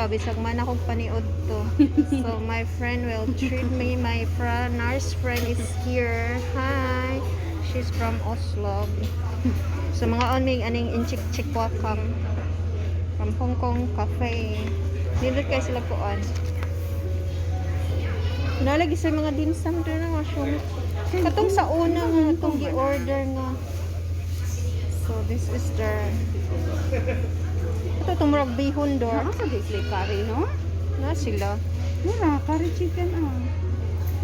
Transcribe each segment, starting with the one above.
ba, bisag man akong paniod to. So my friend will treat me. My nurse friend is here. Hi. She's from Oslo. So mga onming aning inchik-chik wakam from Hong Kong Cafe. Nindot kayo sila kuan. Nalagi sa mga dimsum doon na mushroom. Katong sa una nga itong gi-order nga. So this is their ito itong murag bihon door. Sa display curry, no? Na sila. Mura, curry chicken,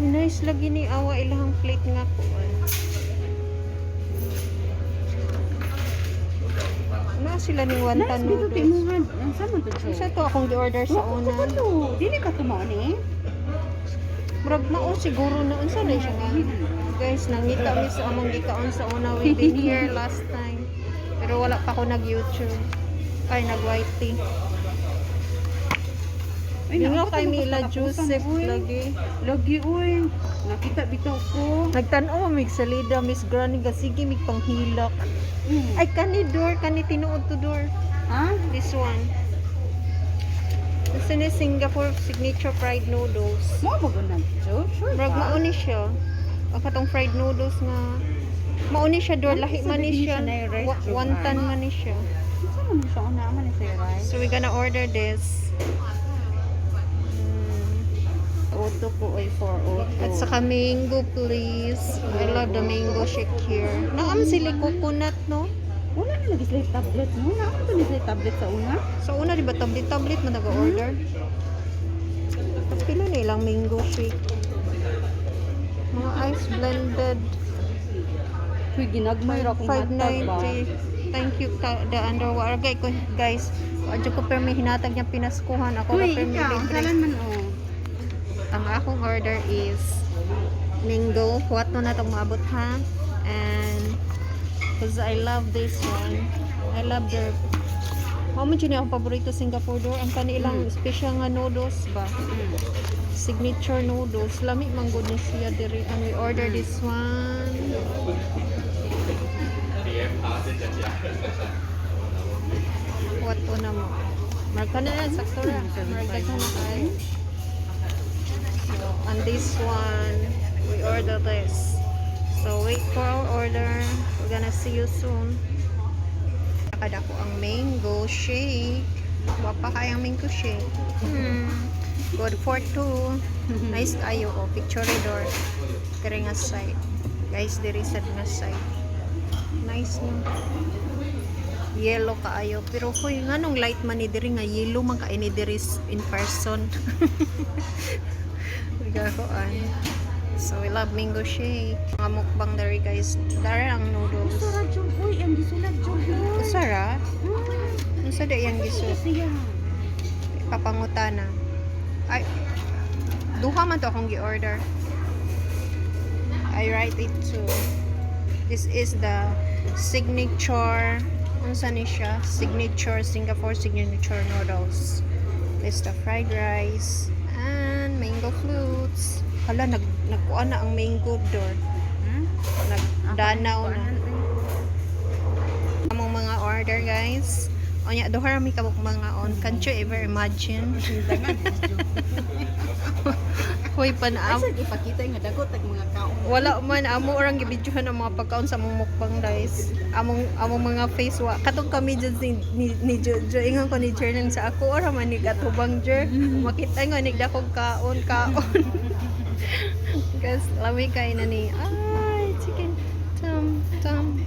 Nice lagi ni awa ilahang plate nga po. Na sila ni wonton noodles. Timuhan. Ang sama to siya. Isa to akong gi-order sa una. Dili ka tumaon eh. Murag maon siguro na unsa na siya nga. Guys, nangita mi sa among gikaon sa una. We've been here last time. Pero wala pa ako nag-YouTube. Ay, nag-white tea. Yung nga kay Mila Joseph lagi. Lagi, uy. Nakita bitaw ko. Nagtanaw mig salida, Miss Granny, sige mig panghilak. Ay, kani door, kani tinuod to door. Ha? This one. This is Singapore signature fried noodles. Mo ba ganun? Sure. Murag mauni siya. Ang katong fried noodles nga. Mauni siya door, lahi man ni siya. Wonton man ni siya. Ano siya una man ni Sir Rice? So we gonna order this. Auto ko ay for auto. At saka mango please. I love the mango shake here. Naam sila coconut no? Una na lagi sila tablet mo. Naam to ni sila tablet sa una. Sa una di ba tablet man nag-order? Tapos pila na ilang mango shake. Mga ice blended. Kuy ginagmay ra kung hatag ba. 590. Thank you the underwater guys. Adyo ko pero may hinatag niya pinaskuhan ako Uy, pero may ikaw, libre. salan man Ang akong order is mango. What no na itong maabot ha? And because I love this one. I love their how much yun akong paborito Singapore door. Ang kanilang special nga noodles ba? Signature noodles. Lami man good ni siya diri. And we order this one. What po na mo? Marka na yan, sakto na. Marka na kayo. So, on this one, we order this. So, wait for our order. We're gonna see you soon. Nakada ko ang mango shake. Wapa kayang mango shake. Good for two. Nice kayo. Oh, picture door. Kaya nga side. Guys, there is nga side. Nice no. Yellow kaayo pero hoy nganong light man ni diri nga yellow man kay ni diri in person. Gagoan. So we love mango shake. Mga mukbang diri guys. Dari ang noodles. Sara jud uy, ang gisulat jud. Sara? Unsa da yang gisu? Papangutana. Ay duha man to akong gi-order. I write it too. This is the signature unsa ni siya? Signature Singapore signature noodles. This the fried rice and mango flutes. Hala nagkuan na ang mango door. Nagdanaw na. Among mga order guys. Onya duha ra mi kabuk mga on. Can't you ever imagine? Hoy panaam. Asa ipakita nga dagot ag mga kaon. Wala man amo orang gibidyohan ang mga pagkaon sa among mukbang guys. Among mga face wa. Katong kami jud ni Jojo ingon ko ni Jernang sa ako ora man ni katubang Jer. Makita nga ni dakog kaon. Guys, lami kay na ni. Ay, chicken. Tam.